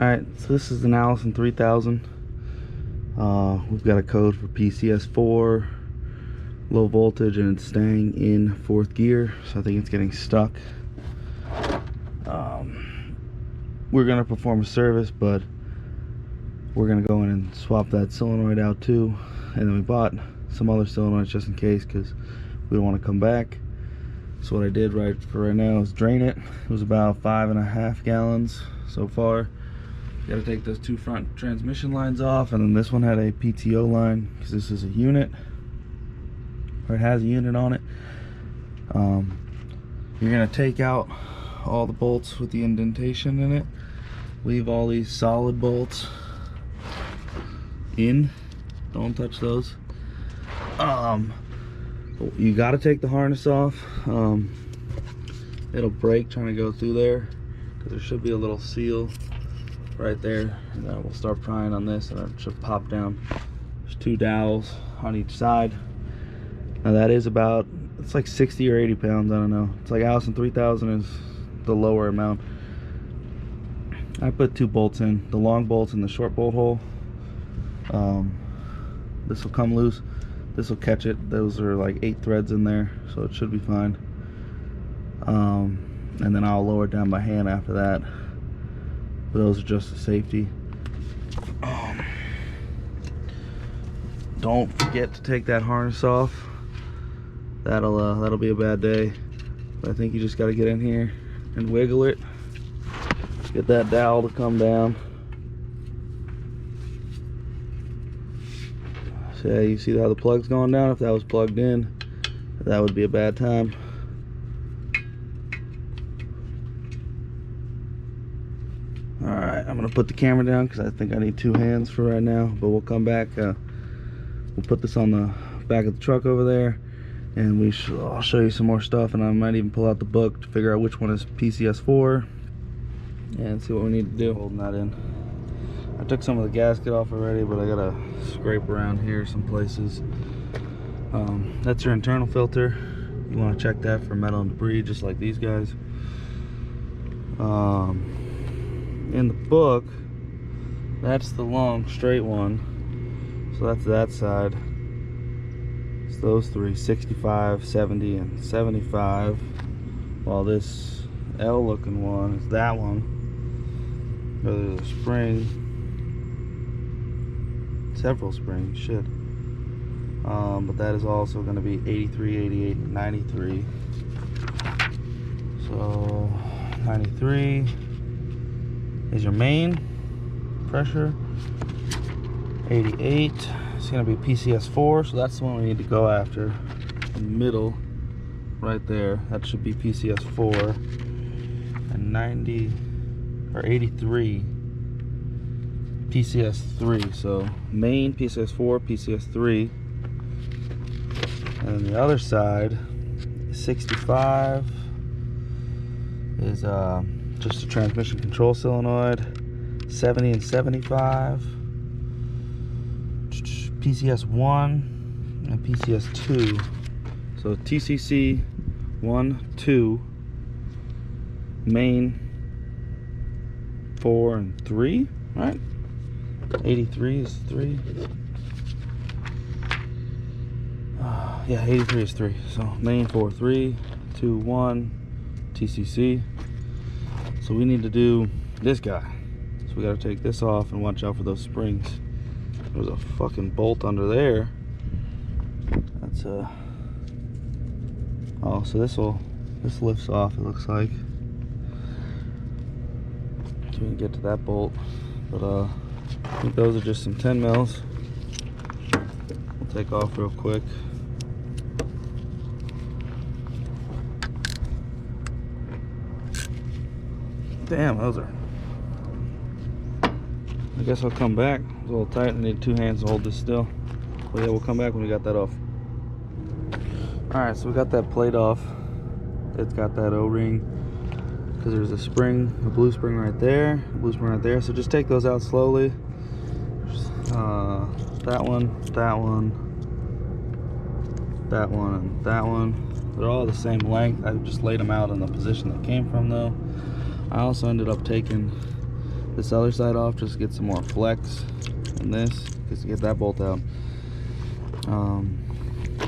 Alright, so this is an Allison 3000. We've got a code for PCS4, low voltage, and it's staying in 4th gear, so I think it's getting stuck. We're going to perform a service, but we're going to go in and swap that solenoid out too. And then we bought some other solenoids just in case, because we don't want to come back. So what I did right now is drain it. It was about 5.5 gallons so far. Got to take those 2 front transmission lines off, and then this one had a PTO line because this is a unit, or it has a unit on it. You're going to take out all the bolts with the indentation in it. Leave all these solid bolts in. Don't touch those. You got to take the harness off. It'll break trying to go through there, because there should be a little seal right there, and then we'll start prying on this, and it should pop down. There's 2 dowels on each side. Now that is about, it's like 60 or 80 pounds, I don't know. It's like Allison 3000 is the lower amount. I put 2 bolts in, the long bolts in the short bolt hole. This will come loose, this will catch it. Those are like 8 threads in there, so it should be fine. And then I'll lower it down by hand after that. But those are just a safety. Don't forget to take that harness off. That'll be a bad day. But I think you just got to get in here and wiggle it. Get that dowel to come down. So yeah, you see how the plug's going down? If that was plugged in, that would be a bad time. Alright, I'm going to put the camera down because I think I need 2 hands for right now. But we'll come back. We'll put this on the back of the truck over there, and I'll show you some more stuff, and I might even pull out the book to figure out which one is PCS4 and see what we need to do. Holding that in. I took some of the gasket off already, but I gotta scrape around here some places. That's your internal filter. You want to check that for metal and debris, just like these guys. In the book, that's the long straight one, so that's that side. It's those 3, 65, 70, and 75, while this L looking one is that one. There's a spring, several springs, shit. But that is also going to be 83, 88, 93. So 93 is your main pressure. 88 is going to be PCS4, so that's the one we need to go after. The middle, right there, that should be PCS4. And 90 or 83 PCS3. So main PCS4, PCS3, and the other side, 65 is just a transmission control solenoid. 70 and 75, PCS1 and PCS2. So TCC 1, 2, main 4 and 3, right? 83 is 3. Yeah, 83 is 3. So main 4, 3, 2, 1, TCC. So we need to do this guy. So we got to take this off and watch out for those springs. There's a fucking bolt under there. That's a. Oh, so this lifts off, it looks like. So we can get to that bolt. But I think those are just some 10 mils. We'll take off real quick. Damn, those are. I guess I'll come back. It's a little tight. I need 2 hands to hold this still. But yeah, we'll come back when we got that off. Alright, so we got that plate off. It's got that O-ring, because there's a spring, a blue spring right there, a blue spring right there. So just take those out slowly. That one, that one, that one, and that one. They're all the same length. I just laid them out in the position they came from though. I also ended up taking this other side off just to get some more flex in this, just to get that bolt out.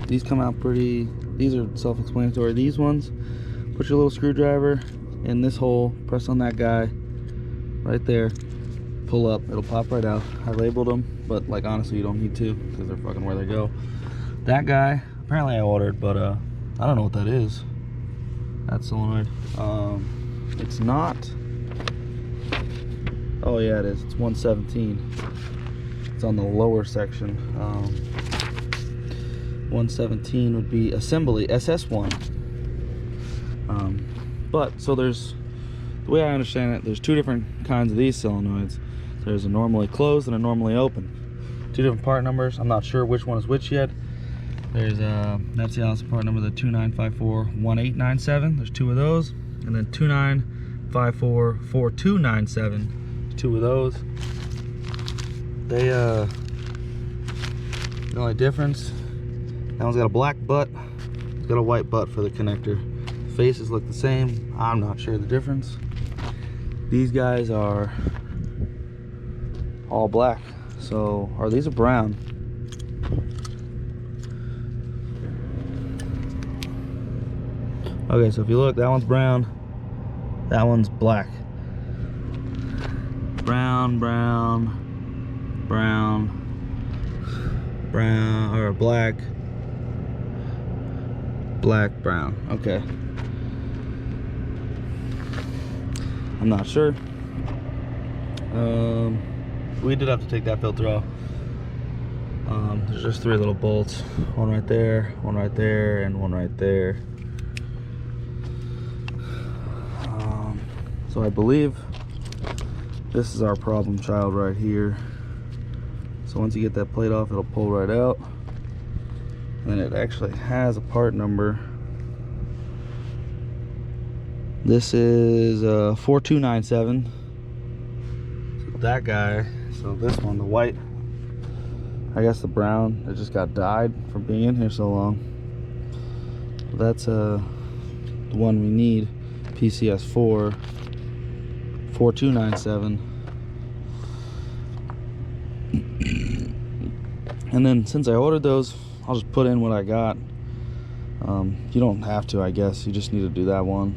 These come out pretty, these are self-explanatory. These ones, put your little screwdriver in this hole, press on that guy right there, pull up, it'll pop right out. I labeled them, but like honestly you don't need to because they're fucking where they go. That guy, apparently I ordered, but I don't know what that is. That solenoid. It's not, oh yeah it is, it's 117. It's on the lower section. 117 would be assembly, SS1. But so there's, the way I understand it, there's two different kinds of these solenoids. There's a normally closed and a normally open. Two different part numbers. I'm not sure which one is which yet. There's that's the Allison part number, the 29541897. There's two of those, and then 29544297. Two of those. They the only difference, that one's got a black butt, it's got a white butt for the connector. Faces look the same. I'm not sure the difference. These guys are all black, so, or these are brown. Okay, so if you look, that one's brown, that one's black. Brown, brown, brown, brown, or black, black, brown. Okay. I'm not sure. We did have to take that filter off. There's just three little bolts. One right there, and one right there. So I believe this is our problem child right here. So once you get that plate off, it'll pull right out. And then it actually has a part number. This is 4297. So that guy, so this one, the white, I guess the brown, it just got dyed from being in here so long. That's the one we need, PCS4 4297. And then since I ordered those, I'll just put in what I got. You don't have to, I guess. You just need to do that one.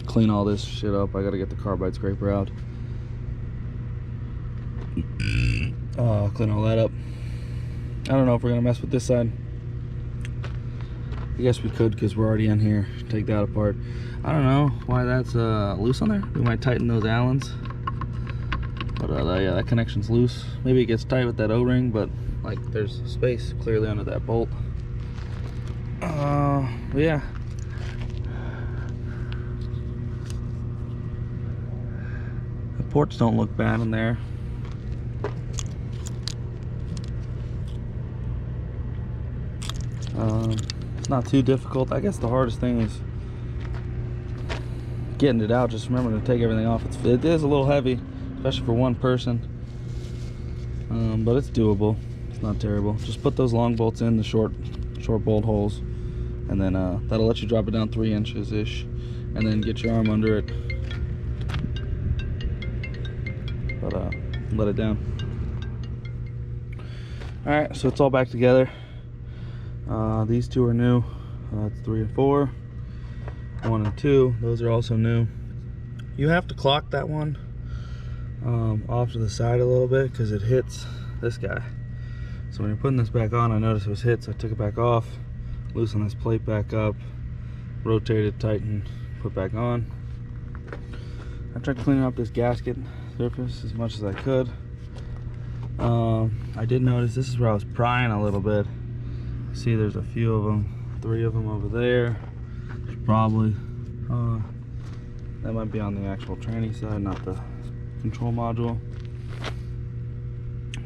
Clean all this shit up. I gotta get the carbide scraper out. Clean all that up. I don't know if we're gonna mess with this side. I guess we could because we're already in here. Take that apart. I don't know why that's loose on there. We might tighten those Allens. But yeah, that connection's loose. Maybe it gets tight with that O-ring, but like there's space clearly under that bolt. But yeah. The ports don't look bad in there. It's not too difficult. I guess the hardest thing is getting it out. Just remember to take everything off. It is a little heavy, especially for one person, but it's doable. It's not terrible. Just put those long bolts in the short bolt holes, and then that'll let you drop it down 3 inches ish, and then get your arm under it, but let it down. All right, so it's all back together. These two are new. That's 3 and 4. 1 and 2, those are also new. You have to clock that one off to the side a little bit because it hits this guy. So when you're putting this back on, I noticed it was hit, so I took it back off, loosen this plate back up, rotate it, tighten, put back on. I tried cleaning up this gasket surface as much as I could. I did notice this is where I was prying a little bit. See, there's a few of them, 3 of them over there. There's probably that might be on the actual tranny side, not the control module.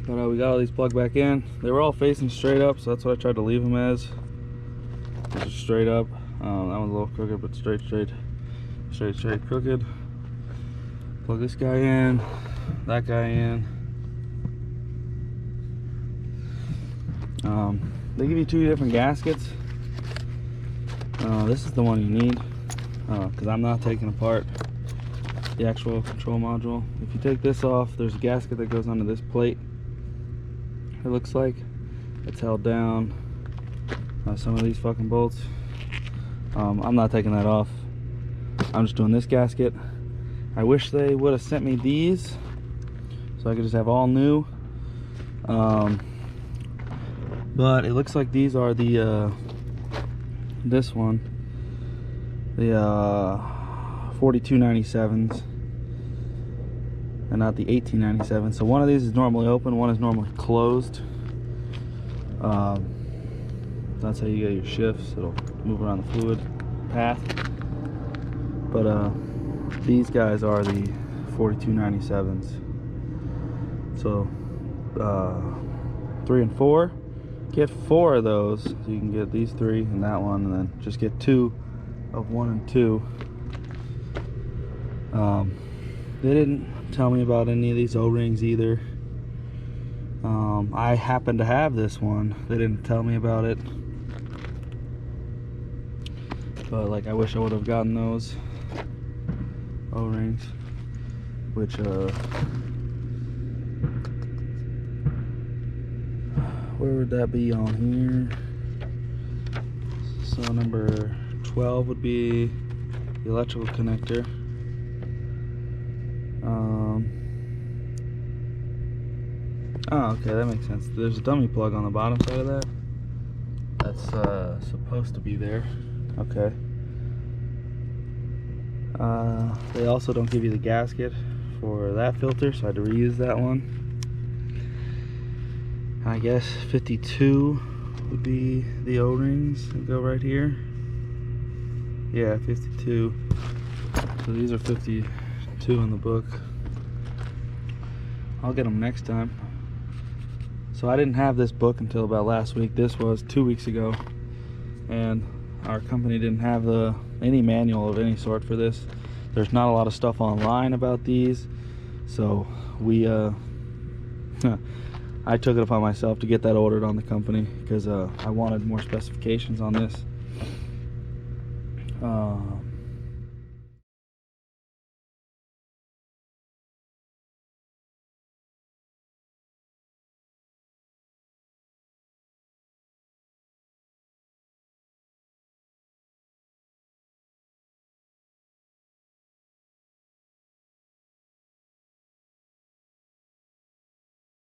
But we got all these plugged back in. They were all facing straight up, so that's what I tried to leave them as. Just straight up. That one's a little crooked, but straight, crooked. Plug this guy in, that guy in. They give you 2 different gaskets. This is the one you need, because I'm not taking apart the actual control module. If you take this off, there's a gasket that goes under this plate. It looks like it's held down. Some of these fucking bolts. I'm not taking that off. I'm just doing this gasket. I wish they would have sent me these so I could just have all new. But it looks like these are the this one, the 4297s, and not the 1897. So one of these is normally open, one is normally closed. That's how you get your shifts. It'll move around the fluid path. But these guys are the 4297s. So 3 and 4. Get 4 of those, so you can get these 3 and that one, and then just get 2 of 1 and 2. They didn't tell me about any of these O-rings either. I happen to have this one. They didn't tell me about it, but like, I wish I would have gotten those O-rings, which where would that be on here? So number 12 would be the electrical connector. Oh, okay, that makes sense. There's a dummy plug on the bottom side of that. That's supposed to be there. Okay. They also don't give you the gasket for that filter, so I had to reuse that one. I guess 52 would be the O-rings that go right here. Yeah, 52. So these are 52 in the book. I'll get them next time. So I didn't have this book until about last week. This was 2 weeks ago, and our company didn't have any manual of any sort for this. There's not a lot of stuff online about these, so we I took it upon myself to get that ordered on the company because I wanted more specifications on this.